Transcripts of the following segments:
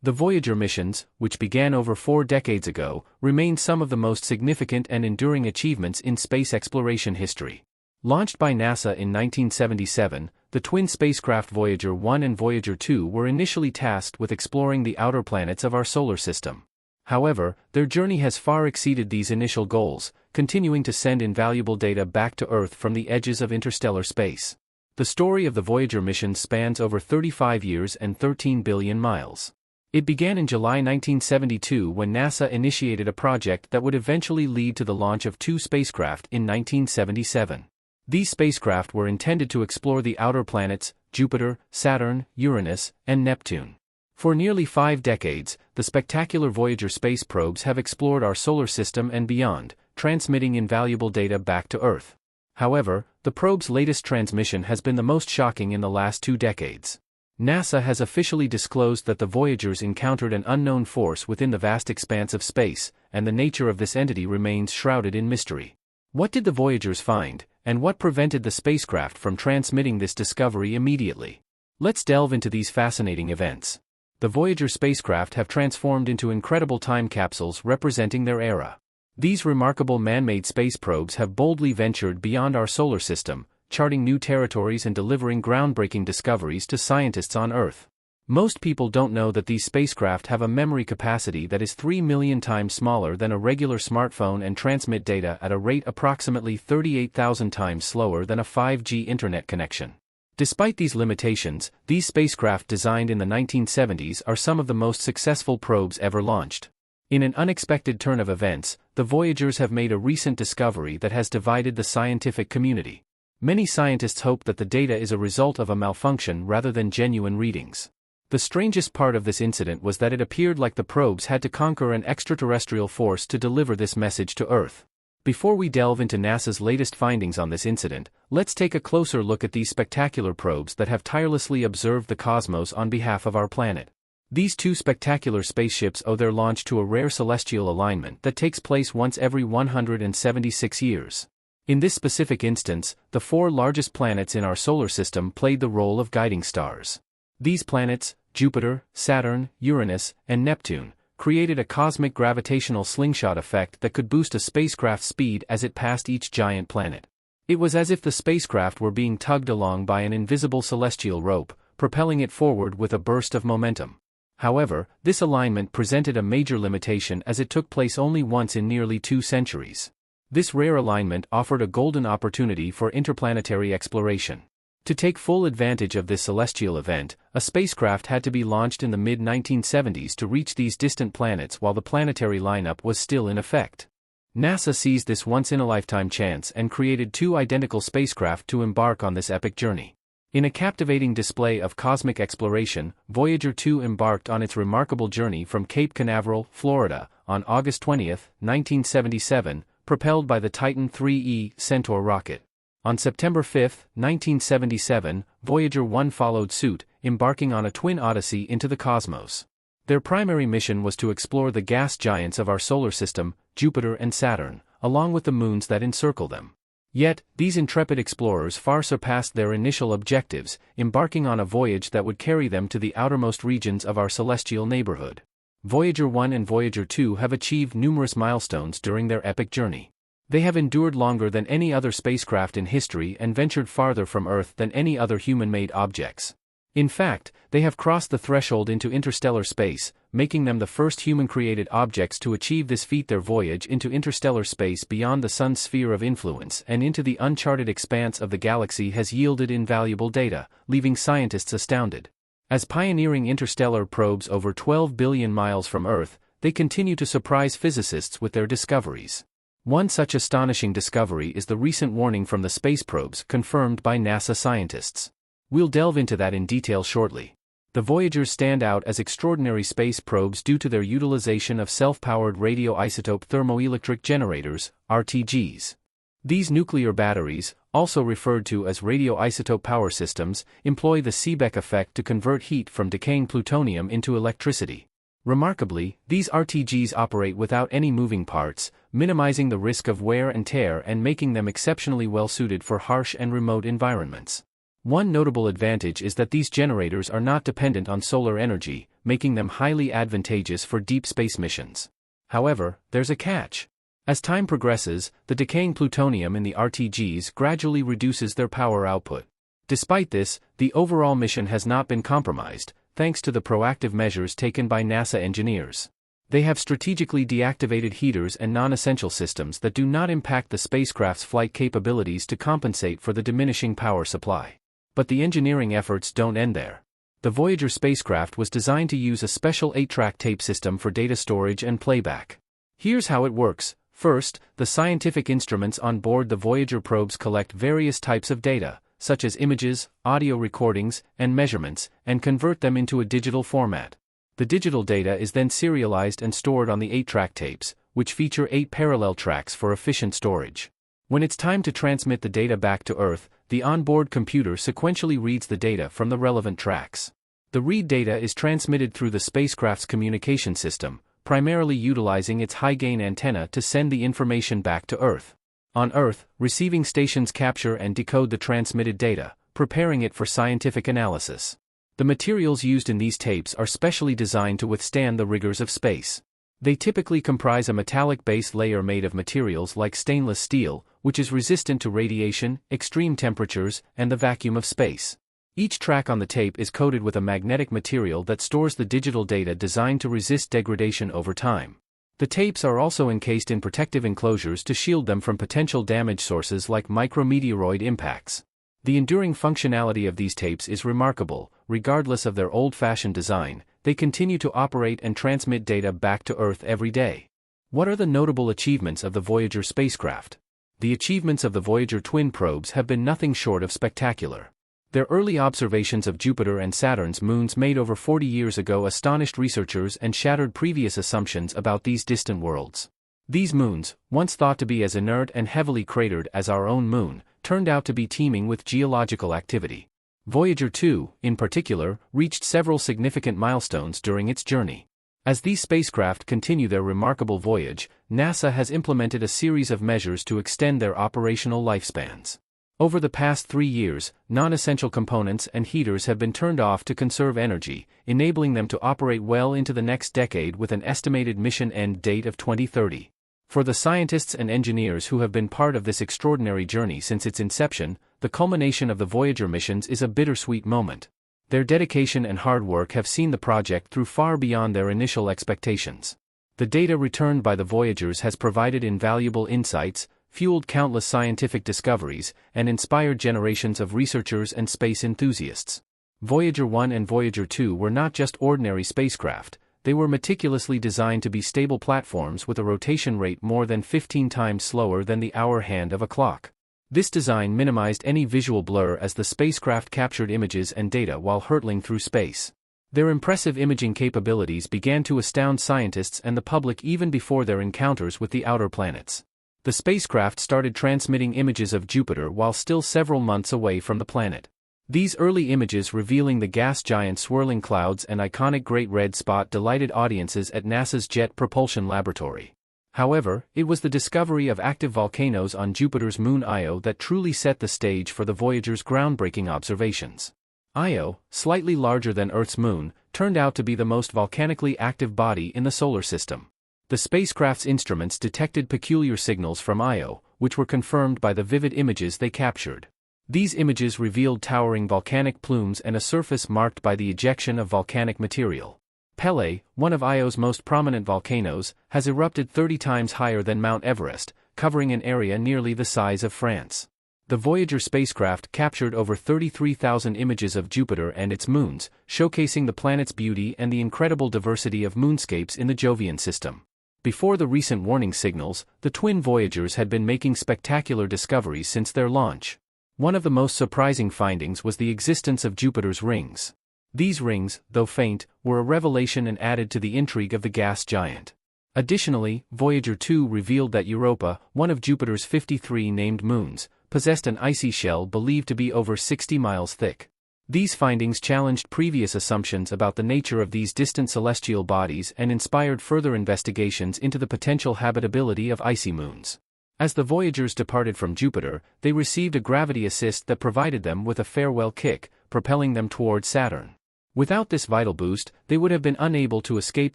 The Voyager missions, which began over 4 decades ago, remain some of the most significant and enduring achievements in space exploration history. Launched by NASA in 1977, the twin spacecraft Voyager 1 and Voyager 2 were initially tasked with exploring the outer planets of our solar system. However, their journey has far exceeded these initial goals, continuing to send invaluable data back to Earth from the edges of interstellar space. The story of the Voyager mission spans over 35 years and 13 billion miles. It began in July 1972 when NASA initiated a project that would eventually lead to the launch of 2 spacecraft in 1977. These spacecraft were intended to explore the outer planets, Jupiter, Saturn, Uranus, and Neptune. For nearly 5 decades, the spectacular Voyager space probes have explored our solar system and beyond, transmitting invaluable data back to Earth. However, the probe's latest transmission has been the most shocking in the last 2 decades. NASA has officially disclosed that the Voyagers encountered an unknown force within the vast expanse of space, and the nature of this entity remains shrouded in mystery. What did the Voyagers find, and what prevented the spacecraft from transmitting this discovery immediately? Let's delve into these fascinating events. The Voyager spacecraft have transformed into incredible time capsules representing their era. These remarkable man-made space probes have boldly ventured beyond our solar system, charting new territories and delivering groundbreaking discoveries to scientists on Earth. Most people don't know that these spacecraft have a memory capacity that is 3 million times smaller than a regular smartphone and transmit data at a rate approximately 38,000 times slower than a 5G internet connection. Despite these limitations, these spacecraft designed in the 1970s are some of the most successful probes ever launched. In an unexpected turn of events, the Voyagers have made a recent discovery that has divided the scientific community. Many scientists hope that the data is a result of a malfunction rather than genuine readings. The strangest part of this incident was that it appeared like the probes had to conquer an extraterrestrial force to deliver this message to Earth. Before we delve into NASA's latest findings on this incident, let's take a closer look at these spectacular probes that have tirelessly observed the cosmos on behalf of our planet. These 2 spectacular spaceships owe their launch to a rare celestial alignment that takes place once every 176 years. In this specific instance, the 4 largest planets in our solar system played the role of guiding stars. These planets, Jupiter, Saturn, Uranus, and Neptune, created a cosmic gravitational slingshot effect that could boost a spacecraft's speed as it passed each giant planet. It was as if the spacecraft were being tugged along by an invisible celestial rope, propelling it forward with a burst of momentum. However, this alignment presented a major limitation as it took place only once in nearly 2 centuries. This rare alignment offered a golden opportunity for interplanetary exploration. To take full advantage of this celestial event, a spacecraft had to be launched in the mid-1970s to reach these distant planets while the planetary lineup was still in effect. NASA seized this once-in-a-lifetime chance and created 2 identical spacecraft to embark on this epic journey. In a captivating display of cosmic exploration, Voyager 2 embarked on its remarkable journey from Cape Canaveral, Florida, on August 20, 1977, propelled by the Titan IIIe Centaur rocket. On September 5, 1977, Voyager 1 followed suit, embarking on a twin odyssey into the cosmos. Their primary mission was to explore the gas giants of our solar system, Jupiter and Saturn, along with the moons that encircle them. Yet, these intrepid explorers far surpassed their initial objectives, embarking on a voyage that would carry them to the outermost regions of our celestial neighborhood. Voyager 1 and Voyager 2 have achieved numerous milestones during their epic journey. They have endured longer than any other spacecraft in history and ventured farther from Earth than any other human-made objects. In fact, they have crossed the threshold into interstellar space, making them the first human-created objects to achieve this feat. Their voyage into interstellar space beyond the Sun's sphere of influence and into the uncharted expanse of the galaxy has yielded invaluable data, leaving scientists astounded. As pioneering interstellar probes over 12 billion miles from Earth, they continue to surprise physicists with their discoveries. One such astonishing discovery is the recent warning from the space probes confirmed by NASA scientists. We'll delve into that in detail shortly. The Voyagers stand out as extraordinary space probes due to their utilization of self-powered radioisotope thermoelectric generators, RTGs. These nuclear batteries, also referred to as radioisotope power systems, employ the Seebeck effect to convert heat from decaying plutonium into electricity. Remarkably, these RTGs operate without any moving parts, minimizing the risk of wear and tear and making them exceptionally well-suited for harsh and remote environments. One notable advantage is that these generators are not dependent on solar energy, making them highly advantageous for deep space missions. However, there's a catch. As time progresses, the decaying plutonium in the RTGs gradually reduces their power output. Despite this, the overall mission has not been compromised, thanks to the proactive measures taken by NASA engineers. They have strategically deactivated heaters and non-essential systems that do not impact the spacecraft's flight capabilities to compensate for the diminishing power supply. But the engineering efforts don't end there. The Voyager spacecraft was designed to use a special 8-track tape system for data storage and playback. Here's how it works. First, the scientific instruments on board the Voyager probes collect various types of data, such as images, audio recordings, and measurements, and convert them into a digital format. The digital data is then serialized and stored on the 8-track tapes, which feature 8 parallel tracks for efficient storage. When it's time to transmit the data back to Earth, the onboard computer sequentially reads the data from the relevant tracks. The read data is transmitted through the spacecraft's communication system, primarily utilizing its high-gain antenna to send the information back to Earth. On Earth, receiving stations capture and decode the transmitted data, preparing it for scientific analysis. The materials used in these tapes are specially designed to withstand the rigors of space. They typically comprise a metallic base layer made of materials like stainless steel, which is resistant to radiation, extreme temperatures, and the vacuum of space. Each track on the tape is coated with a magnetic material that stores the digital data designed to resist degradation over time. The tapes are also encased in protective enclosures to shield them from potential damage sources like micrometeoroid impacts. The enduring functionality of these tapes is remarkable. Regardless of their old-fashioned design, they continue to operate and transmit data back to Earth every day. What are the notable achievements of the Voyager spacecraft? The achievements of the Voyager twin probes have been nothing short of spectacular. Their early observations of Jupiter and Saturn's moons made over 40 years ago astonished researchers and shattered previous assumptions about these distant worlds. These moons, once thought to be as inert and heavily cratered as our own moon, turned out to be teeming with geological activity. Voyager 2, in particular, reached several significant milestones during its journey. As these spacecraft continue their remarkable voyage, NASA has implemented a series of measures to extend their operational lifespans. Over the past 3 years, non-essential components and heaters have been turned off to conserve energy, enabling them to operate well into the next decade with an estimated mission end date of 2030. For the scientists and engineers who have been part of this extraordinary journey since its inception, the culmination of the Voyager missions is a bittersweet moment. Their dedication and hard work have seen the project through far beyond their initial expectations. The data returned by the Voyagers has provided invaluable insights, fueled countless scientific discoveries, and inspired generations of researchers and space enthusiasts. Voyager 1 and Voyager 2 were not just ordinary spacecraft. They were meticulously designed to be stable platforms with a rotation rate more than 15 times slower than the hour hand of a clock. This design minimized any visual blur as the spacecraft captured images and data while hurtling through space. Their impressive imaging capabilities began to astound scientists and the public even before their encounters with the outer planets. The spacecraft started transmitting images of Jupiter while still several months away from the planet. These early images revealing the gas giant swirling clouds and iconic Great Red Spot delighted audiences at NASA's Jet Propulsion Laboratory. However, it was the discovery of active volcanoes on Jupiter's moon Io that truly set the stage for the Voyager's groundbreaking observations. Io, slightly larger than Earth's moon, turned out to be the most volcanically active body in the solar system. The spacecraft's instruments detected peculiar signals from Io, which were confirmed by the vivid images they captured. These images revealed towering volcanic plumes and a surface marked by the ejection of volcanic material. Pele, one of Io's most prominent volcanoes, has erupted 30 times higher than Mount Everest, covering an area nearly the size of France. The Voyager spacecraft captured over 33,000 images of Jupiter and its moons, showcasing the planet's beauty and the incredible diversity of moonscapes in the Jovian system. Before the recent warning signals, the twin Voyagers had been making spectacular discoveries since their launch. One of the most surprising findings was the existence of Jupiter's rings. These rings, though faint, were a revelation and added to the intrigue of the gas giant. Additionally, Voyager 2 revealed that Europa, one of Jupiter's 53 named moons, possessed an icy shell believed to be over 60 miles thick. These findings challenged previous assumptions about the nature of these distant celestial bodies and inspired further investigations into the potential habitability of icy moons. As the Voyagers departed from Jupiter, they received a gravity assist that provided them with a farewell kick, propelling them toward Saturn. Without this vital boost, they would have been unable to escape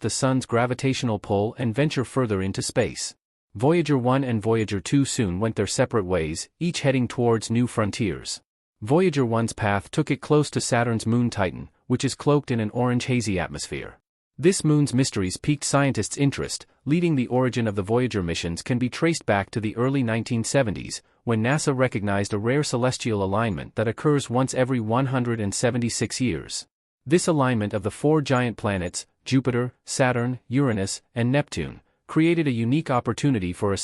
the Sun's gravitational pull and venture further into space. Voyager 1 and Voyager 2 soon went their separate ways, each heading towards new frontiers. Voyager 1's path took it close to Saturn's moon Titan, which is cloaked in an orange hazy atmosphere. This moon's mysteries piqued scientists' interest, leading the origin of the Voyager missions can be traced back to the early 1970s, when NASA recognized a rare celestial alignment that occurs once every 176 years. This alignment of the four giant planets, Jupiter, Saturn, Uranus, and Neptune, created a unique opportunity for a